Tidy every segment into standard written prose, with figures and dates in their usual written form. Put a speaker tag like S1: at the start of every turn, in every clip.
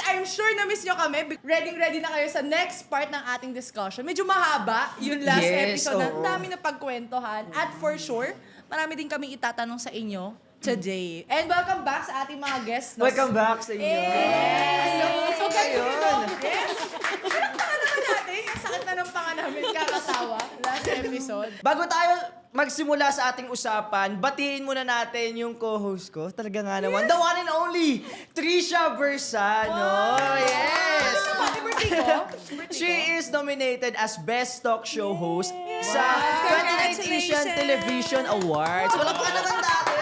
S1: I'm sure na-miss nyo kami. Ready na kayo sa next part ng ating discussion. Medyo mahaba yung last episode. Ang dami na pagkwentuhan. At for sure, marami din kami itatanong sa inyo today. And welcome back sa ating mga guests.
S2: Welcome back sa inyo.
S1: Yes! So, yes! Pero naman natin, yung sakit na ng panga namin, kakatawa, last episode.
S2: Bago tayo magsimula sa ating usapan, batiin muna natin yung co-host ko. Talaga nga naman, the one and only, Trisha Bersano. Yes!
S1: Happy birthday ko.
S2: She is nominated as Best Talk Show Host sa 29th Asian
S3: Congratulations!
S2: Television Awards. Wala pa naman natin!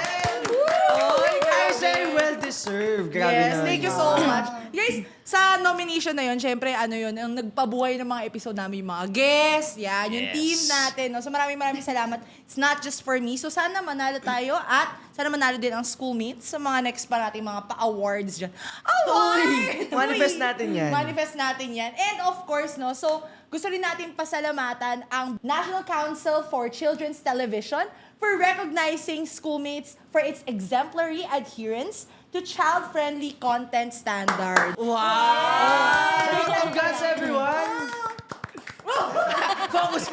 S2: I say well-deserved. Grabe
S1: Yes,
S2: naman
S1: thank you
S2: yun.
S1: so much. Guys, sa nomination na yun, syempre, yun, ang nagpabuhay ng mga episode namin, yung mga guests, yan, yung
S2: Yes.
S1: team natin. No? So maraming salamat. It's not just for me. So sana manalo tayo at sana manalo din ang schoolmates sa mga next pa nating mga pa-awards dyan. Award!
S2: Manifest natin yan.
S1: Manifest natin yan. And of course, no, so gusto rin natin pasalamatan ang National Council for Children's Television for recognizing schoolmates for its exemplary adherence to child-friendly content standards.
S2: Wow! Congrats, everyone! Focus.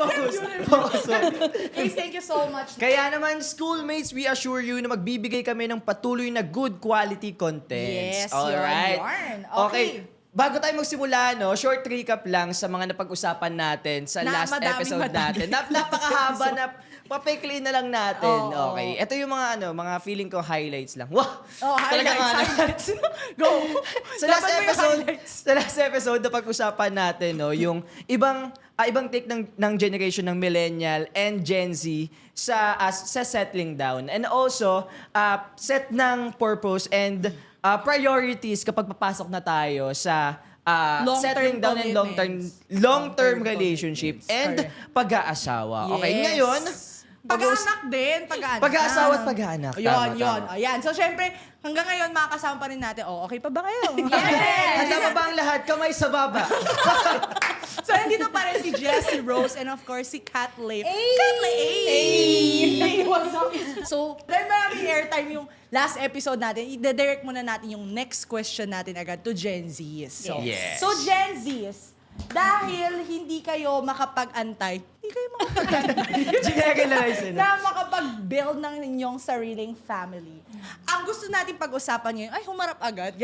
S1: Guys, thank you so much.
S2: Kaya naman, schoolmates, we assure you na magbibigay kami ng patuloy na good quality content.
S1: Yes,
S2: Alright.
S1: yarn. Okay.
S2: Bago tayo magsimula, no, short recap lang sa mga napag-usapan natin sa
S1: Na
S2: last
S1: madaming
S2: episode natin. Napakahaba na papikli na lang natin.
S1: Oo.
S2: Okay. Ito yung mga feeling ko highlights lang. Wow!
S1: Oh,
S2: Talaga nga, no?
S1: highlights. Go!
S2: sa last
S1: Dapat may
S2: episode,
S1: highlights.
S2: sa last episode na pag-usapan natin, no, yung ibang take ng generation ng millennial and Gen Z sa settling down, and also set ng purpose and priorities kapag papasok na tayo sa
S1: Long-term
S2: settling down and long-term relationship and pag-aasawa. Okay,
S1: Yes.
S2: ngayon,
S1: Pag-anak din, pag-anak.
S2: Pag-aasawa at pag-anak.
S1: Yun.
S2: Tama.
S1: Ayan. So, syempre, hanggang ngayon, makakasama pa rin natin. Oh, okay pa ba kayo?
S2: Handa pa ba ang lahat? Kamay sa baba.
S1: So, nandito pa rin si Jessie Rose and of course, si Kat Lay. Kat Lay! What's up? So, dahil maraming airtime yung last episode natin, i-direct muna natin yung next question natin agad to Gen Z. So,
S2: Yes.
S1: so Gen Z, dahil hindi kayo makapag-antay,
S2: Generalize
S1: na makapag-build ng inyong sariling family. Ang gusto natin pag-usapan ngayon, ay humarap agad.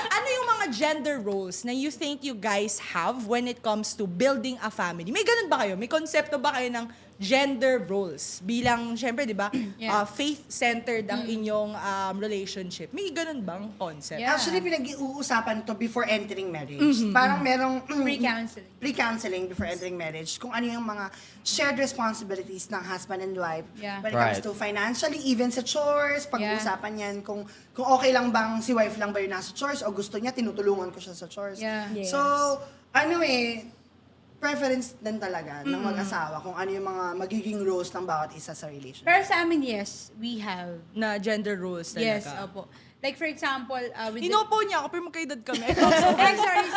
S1: Ano yung mga gender roles na you think you guys have when it comes to building a family? May ganun ba kayo? May konsepto ba kayo ng gender roles? Bilang, syempre, di ba,
S3: Yeah.
S1: faith-centered ang inyong relationship. May ganun bang concept?
S3: Yeah.
S4: Actually, pinag-uusapan to before entering marriage. Parang merong
S3: Pre-counseling.
S4: pre-counseling before entering marriage kung ano yung mga shared responsibilities ng husband and wife
S3: Yeah.
S4: when it comes
S2: Right.
S4: to financially, even sa chores, pag-uusapan yan kung okay lang bang si wife lang ba yung nasa chores o gusto niya tinutulungan ko siya sa chores.
S3: Yeah.
S1: Yes.
S4: So, preference din talaga ng mag-asawa kung ano yung mga magiging roles ng bawat isa sa relationship.
S3: Pero sa amin, yes, we have.
S1: Na gender roles talaga?
S3: Yes, opo. Like for example, with
S1: Inopo niya ako, pero magkaedad kami.
S3: sorry.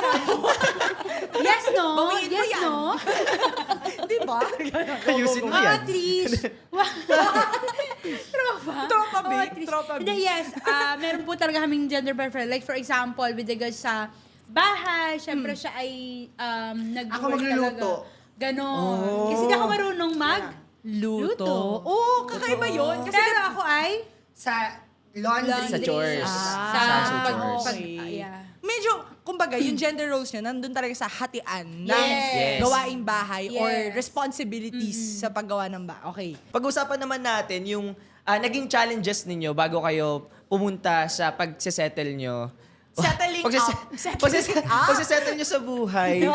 S3: Yes, no?
S1: Bawiin mo
S3: Yes,
S1: yan.
S3: no?
S1: Di ba?
S2: Ayusin mo yan.
S3: Trish. Tropa.
S1: Tropa B.
S3: Trish.
S1: Tropa B.
S3: Hindi, yes. Meron po talaga kaming gender preference. Like for example, with regards sa bahay, syempre siya ay nag-work
S4: Ako magluluto.
S3: talaga. Ganon. Kasi di ako marunong
S1: Luto. Oo, kakaiba yun. Kasi
S3: Pero ako ay
S4: Sa laundry.
S2: Sa chores.
S3: sa
S2: chores.
S3: yeah.
S1: medyo, kumbaga, yung gender roles niya, nandun talaga sa hatian ng
S3: Yes.
S1: gawaing bahay or
S3: Yes.
S1: responsibilities sa paggawa ng bahay. Okay.
S2: Pag-usapan naman natin yung naging challenges ninyo bago kayo pumunta sa pagsisettle nyo.
S1: Settling up.
S2: Pagsisettle nyo sa buhay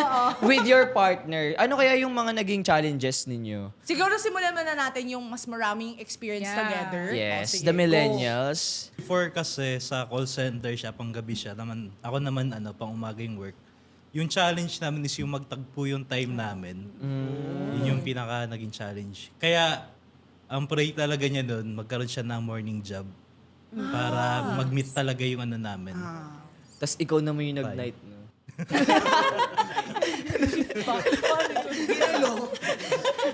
S2: with your partner. Ano kaya yung mga naging challenges ninyo?
S1: Siguro simulan muna natin yung mas maraming experience
S3: Yeah.
S1: together.
S2: Yes,
S1: O, sige,
S2: the
S1: go.
S2: millennials.
S5: Before kasi sa call center siya, panggabi siya. Ako naman pang umaga yung work. Yung challenge namin is yung magtagpo yung time namin. Yun yung pinaka naging challenge. Kaya, ang pray talaga niya doon, magkaroon siya ng morning job. Para mag-meet talaga yung namin.
S2: Tapos ikaw naman yung nag-night, no?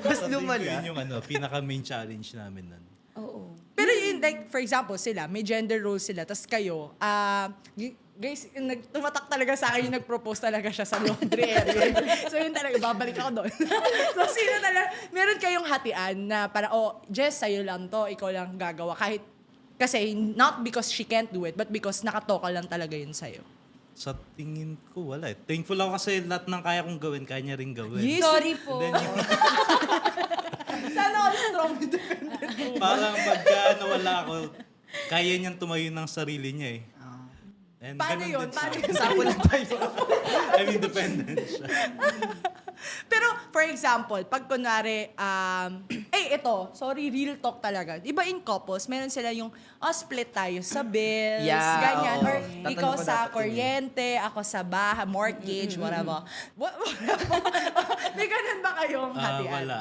S2: Mas lumala.
S5: Yun yung pinaka main challenge namin nun.
S3: Oo.
S1: Pero yun, mean, like, for example, sila, may gender roles sila, tas kayo, guys, tumatak talaga sa akin yung nag-propose talaga siya sa laundry area. So yun talaga, babalik ako doon. So sino talaga, meron kayong hatian na parang, Jess, sa'yo lang to, ikaw lang gagawa. Kahit, kasi not because she can't do it, but because nakatoka lang talaga yun sa'yo.
S5: Sa tingin ko, wala eh. Thankful ako kasi lahat ng kaya kong gawin, kaya niya rin gawin.
S1: Yes.
S3: Sorry po.
S5: And then yung
S1: Sana all strong independent.
S5: parang pagka nawala ako, kaya niyang tumayo ng sarili niya eh. And
S1: Paano
S5: ganun
S1: yun?
S5: din sa
S1: Paano
S5: akin.
S1: yun?
S2: Sample lang tayo.
S5: I'm independent siya.
S1: Pero, for example, pag kunwari, ito, sorry, real talk talaga. Iba in couples, meron sila yung, split tayo sa bills,
S2: Yeah,
S1: ganyan.
S2: oo.
S1: Or
S2: Tatanong
S1: ikaw
S2: ko
S1: sa
S2: dapat yun.
S1: kuryente, ako sa baha, mortgage, whatever. May ganun ba kayong hatian?
S5: Wala.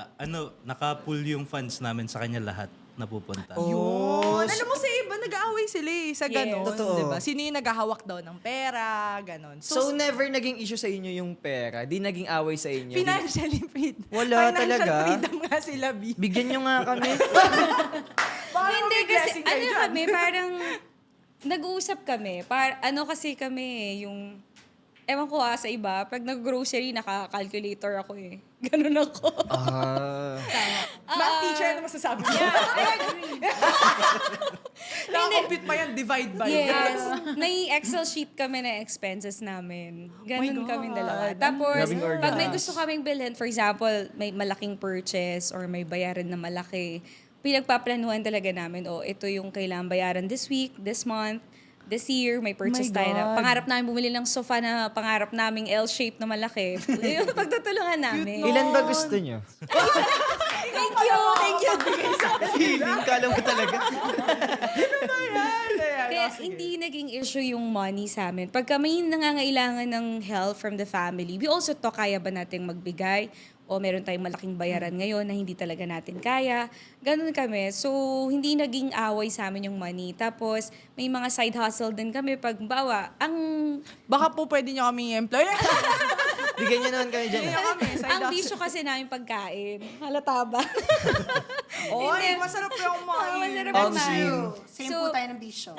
S5: Naka-pull yung funds namin sa kanya lahat napupunta.
S1: Yun. Alam mo sa iba, nag-aaway sila sa ganon.
S2: Totoo.
S1: Diba? Sino yung naghahawak daw ng pera, ganon.
S2: So, never naging issue sa inyo yung pera? Di naging away sa inyo?
S1: financially freedom.
S2: Wala
S1: Financial
S2: talaga.
S1: freedom nga sila, B.
S2: Bigyan nyo nga kami.
S3: Hindi kasi,
S1: kayo dyan.
S3: kami, parang, nag-uusap kami. Kasi kami, yung, ewan ko sa iba, pag nag-grocery, naka-calculator ako eh. Ganun ako.
S1: Math teacher, ano masasabi mo? Nakakompute pa yan, divide by.
S3: Yes. May Excel sheet kami na expenses namin. Ganun kami dalawa. Tapos,
S2: Grabing organized.
S3: pag may gusto kaming bilhin, for example, may malaking purchase or may bayaran na malaki, pinagpaplanuhan talaga namin, ito yung kailangan bayaran this week, this month, this year, may purchase tayo na. Pangarap namin bumili ng sofa na pangarap naming L-shape na malaki. Yung pagtutulungan namin.
S2: Ilan ba gusto nyo?
S3: Thank you! Thank you!
S2: Feeling, kala mo talaga.
S3: Kaya hindi naging issue yung money sa amin. Pag kami nangangailangan ng help from the family, we also talk, kaya ba nating magbigay? O meron tayong malaking bayaran ngayon na hindi talaga natin kaya. Ganun kami. So, hindi naging away sa amin yung money. Tapos, may mga side hustle din kami. Pag bawa,
S1: Baka po pwede nyo kami employer.
S2: Bigyan nyo naman kami dyan.
S3: ang bisyo kasi namin pagkain. Halata ba?
S1: Oy, masarap yung kumain.
S3: Masarap
S2: Ang
S3: kumain.
S2: sin.
S4: Same
S3: So-
S4: po tayo ng bisyo.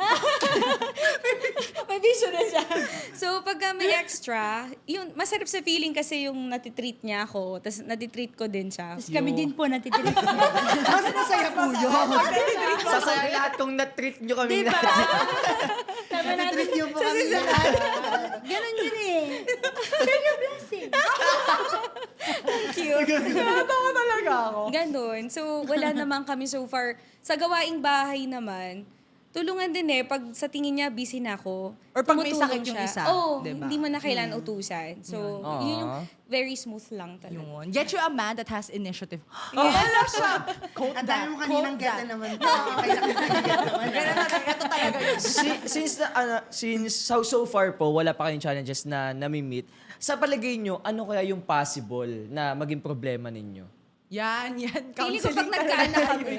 S3: May bisyo na siya. So, pag may extra, yun, masarap sa feeling kasi yung natitreat niya ako, tapos natitreat ko din siya.
S6: Tapos kami din po natitira.
S4: Mas masaya po yun.
S2: Sasaya lahat kung na-treat nyo kami
S3: Diba?
S4: Natitreat niyo po kami lahat.
S6: Ganon yun eh.
S1: Natawa talaga ako.
S3: Ganon. So, wala naman kami so far. Sa gawaing bahay naman, tulungan din eh. Pag sa tingin niya, busy na ako.
S1: Or pag may
S3: tumutulong
S1: sakit yung
S3: siya.
S1: isa,
S3: Oo,
S1: diba?
S3: hindi mo na kailangan utusan. So, yun yung very smooth lang talaga.
S1: Yun. Get you a man that has initiative. Wala siya. Quote
S4: Ang
S1: that.
S4: dami mo kaninang
S1: Quote
S4: get
S1: that.
S4: na naman. Kaya get naman.
S1: Ganun natin. Ito talaga yun.
S2: Since so far po, wala pa kayong challenges na nami-meet, sa palagay nyo, ano kaya yung possible na maging problema ninyo?
S1: Yan.
S3: Feeling ko pag
S1: Counseling talaga
S3: nagkaanak
S1: tayo.
S3: kami.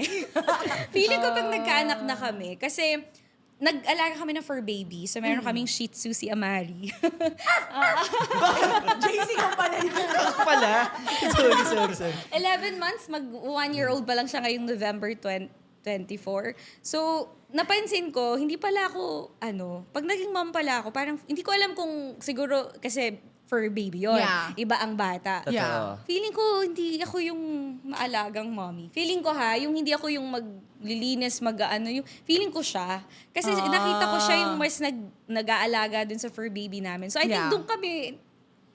S3: Feeling ko pag nagkaanak na kami. Kasi nag-alaga kami ng fur baby. So, meron kaming Shih Tzu si Amari.
S1: JC ko pala yun.
S2: Ako pala? Sorry.
S3: 11 months, mag 1-year-old pa lang siya ngayong November 24. So, napansin ko, hindi pala ako, pag naging mom pala ako, parang hindi ko alam kung siguro, kasi fur baby yun.
S1: Yeah.
S3: Iba ang bata.
S2: Totoo.
S1: Yeah.
S3: Feeling ko, hindi ako yung maalagang mommy. Feeling ko yung hindi ako yung maglilinis, yung feeling ko siya. Kasi nakita ko siya yung mas nag-aalaga dun sa fur baby namin. So, I think
S1: Yeah.
S3: doon kami,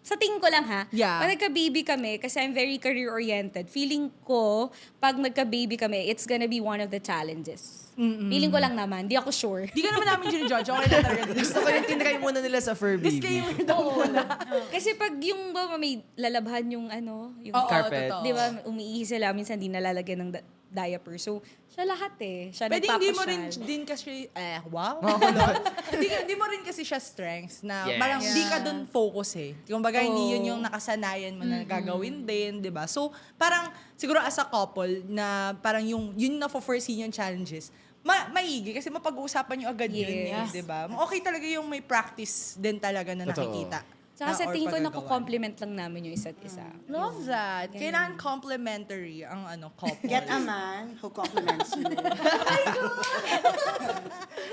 S3: sa tingin ko lang
S1: Yeah.
S3: pag nagka-baby kami, kasi I'm very career-oriented, feeling ko, pag nagka-baby kami, it's gonna be one of the challenges. Feeling ko lang naman, di ako sure.
S1: Di ka naman namin ginijudge. Okay lang talaga.
S2: Gusto ko yung tinry muna nila sa fur baby.
S1: Disclaimer daw muna.
S3: Kasi pag yung may lalabhan yung yung
S1: Oo,
S2: Carpet.
S1: totoo.
S3: di ba, umiihi sila, minsan di nalalagyan ng diaper. So, siya lahat Siya
S1: Pwede hindi mo rin
S3: nagpapasyal.
S1: din kasi, wow. Hindi mo rin kasi siya strengths na
S2: Yes.
S1: parang hindi ka dun focus eh. Kumbaga, hindi yun yung nakasanayan mo na gagawin din, di ba? So, parang siguro as a couple na parang yun na foresee yung challenges, maigi kasi mapag-uusapan nyo agad yun eh,
S3: Yes.
S1: di ba? Okay talaga yung may practice din talaga na
S2: Totoo.
S1: nakikita.
S3: Tsaka sa
S1: or
S3: tingin ko,
S1: pagagawa.
S3: naku-compliment lang namin yung isa't isa.
S1: Love that. Kailangan complimentary ang couple.
S4: Get a man who compliments you.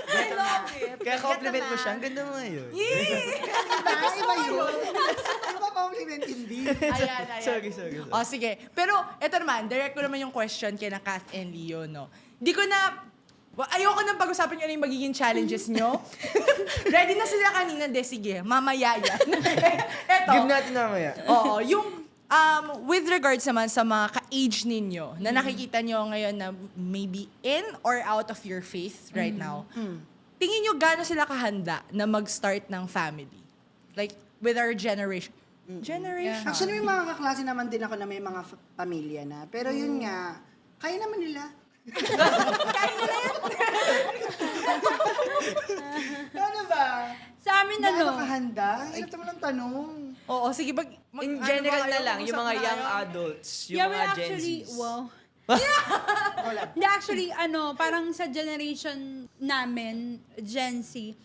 S1: I love it.
S2: Kaya compliment mo siya, ang ganda mo ngayon.
S4: Diba? Iba yun. Iba compliment hindi.
S1: Ayan.
S2: Sorry.
S1: O, sige. Pero, eto naman, direct ko naman yung question kay na Kath and Leo, no? Di ko na, ayoko nang pag-usapan nyo ano yung magiging challenges nyo. Ready na sila kanina, de, sige, mamaya yan. Eto.
S2: Give natin mamaya.
S1: Oo, yung with regards naman sa mga ka-age ninyo na nakikita nyo ngayon na maybe in or out of your faith right now, tingin nyo gano'n sila kahanda na mag-start ng family? Like, with our generation. Generation?
S4: Actually, may mga kaklase naman din ako na may mga pamilya na. Pero yun nga, kaya naman nila. Ano ba?
S6: Sa amin,
S4: Gaano
S6: ano?
S4: kahanda? Hirap naman ang tanong.
S1: Oo, sige.
S2: In general na lang, yung mga
S1: mag-usap
S2: young
S1: tayo.
S2: adults, yung
S6: Yeah,
S2: mga
S6: well,
S2: Gen
S6: actually,
S2: Zs.
S6: wow.
S4: Wala.
S6: Hindi, actually, parang sa generation namin, Gen Z,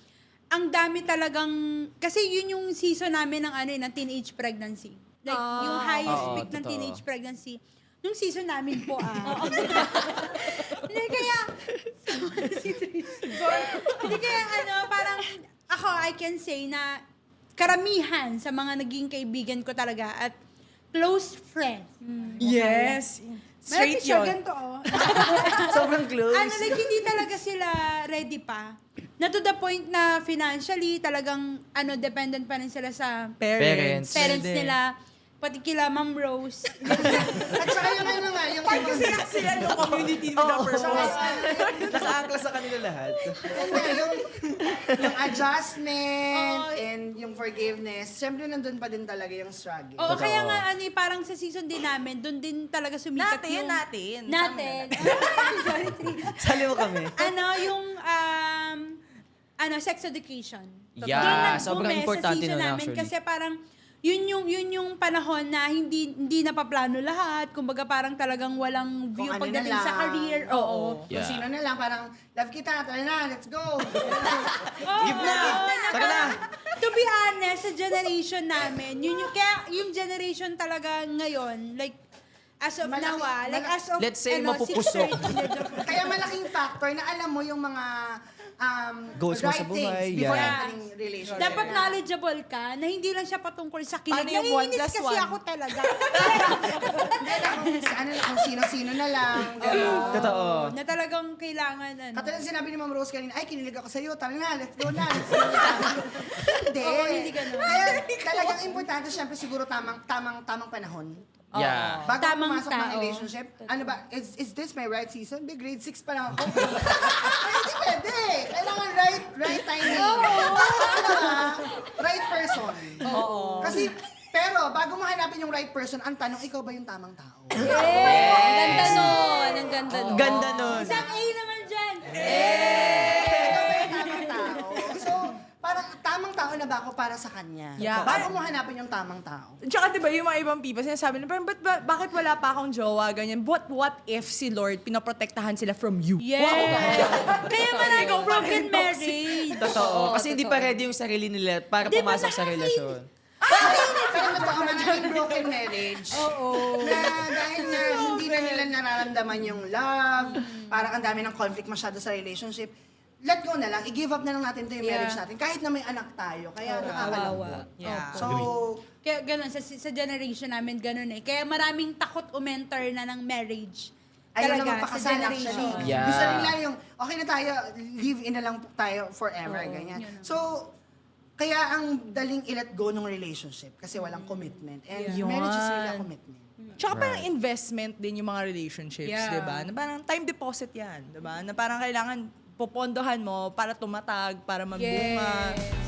S6: ang dami talagang, kasi yun yung season namin ng teenage pregnancy. Like, yung highest
S2: Oo,
S6: peak ng
S2: totoo.
S6: teenage pregnancy. Nung season namin po, Hindi, kaya, hindi kaya, parang, ako, I can say na, karamihan sa mga naging kaibigan ko talaga at close friends.
S1: Yes.
S6: Malapit
S1: Straight
S6: siya,
S1: yun.
S6: ganito,
S2: Sobrang close.
S6: like, hindi talaga sila ready pa. Na to the point na financially, talagang, dependent pa rin sila sa
S2: Parents.
S6: parents
S2: Pwede.
S6: nila. Pati kila Ma'am Rose.
S4: At saka yung ano nga, yung
S1: Sila yung community with the person.
S2: Naka-angkla sa kanila lahat.
S4: yung adjustment and yung forgiveness, syempre nandun pa din talaga yung struggle.
S6: Oo, kaya nga, parang sa season din namin, doon din talaga sumikat yung...
S1: Natin.
S6: Sorry, Tri.
S2: Sali mo kami.
S6: Sex education.
S2: Yeah,
S6: Doon nag-boom
S2: sobrang importante
S6: sa season
S2: nun
S6: namin
S2: actually.
S6: kasi parang yun yung panahon na hindi napaplano lahat. Kumbaga parang talagang walang view
S4: Kung ano
S6: pagdating
S4: na
S6: sa
S4: lang.
S6: career. Oo.
S4: Kung sino na lang, parang, love kita, tara na, let's go.
S2: Give na! Taka na!
S6: To be honest, sa generation namin, kaya yung generation talaga ngayon, like, as of now, as of,
S2: Let's say mapupusok.
S6: 6:30, hindi, joke lang.
S4: Kaya malaking factor na alam mo yung mga
S2: Goals mo
S4: right
S2: sa buhay,
S4: things before
S2: yeah.
S4: entering relationship.
S6: Dapat knowledgeable ka na hindi lang siya patungkol sa kilig.
S1: Paano yung 1
S6: Naiinis
S1: plus
S6: kasi
S1: 1?
S6: ako talaga.
S4: Kung sino-sino na lang. gano'n.
S2: Totoo.
S6: Na talagang kailangan,
S4: Katulad sinabi ni Ma'am Rose kanina, ay, kinilig ako sa'yo, tara na, let's go na, let's go na. Hindi.
S6: Oo, hindi ganun.
S4: Kaya talagang importante, syempre siguro tamang panahon.
S2: Yeah.
S4: Bago
S6: Tamang
S4: pumasok ng
S6: tao.
S4: relationship, ano ba, is this my right season? Be grade 6 pa lang ako. Hindi pwede. Kailangan right timing. Ano ba? Right person. Kasi, pero bago mo hanapin yung right person, ang tanong, ikaw ba yung tamang tao?
S3: Ang ganda nun. Ang ganda nun.
S2: Ganda nun.
S6: Isang A naman dyan.
S4: Ikaw ba yung tamang tao? So, parang tamang tao na ba ako para sa kanya?
S1: Yeah.
S4: Bago mo hanapin yung tamang tao.
S1: Tsaka diba yung mga ibang people, sinasabi na, parang, bakit wala pa akong jowa, ganyan? What if si Lord pinoprotektahan sila from you?
S6: Yes. Kaya maraming broken marriage.
S2: Totoo. Kasi hindi pa ready yung sarili nila para pumasok sa relasyon.
S4: Pero totoo, maraming broken marriage. Oo. Na dahil na hindi na nila nararamdaman yung love, parang ang dami ng conflict masyado sa relationship, let go na lang, i-give up na lang natin to yung marriage natin, kahit na may anak tayo. Kaya nakakalungkot.
S1: Yeah.
S4: So,
S6: Kaya ganun, sa generation namin, ganun eh. Kaya maraming takot umenter na ng marriage.
S4: ayun na
S6: Talaga,
S4: magpakasal
S6: sa generation.
S4: actually.
S2: Yeah.
S4: Gusto nila yung, okay na tayo, live in na lang tayo forever, ganyan. So, kaya ang daling i-let go ng relationship kasi walang commitment. And
S1: Yeah.
S4: marriage is really a
S1: Yun.
S4: commitment.
S1: Tsaka parang investment din yung mga relationships,
S6: Yeah.
S1: di ba? Na parang time deposit yan, di ba? Na parang kailangan popondohan mo para tumatag, para magbunga.
S6: Yes.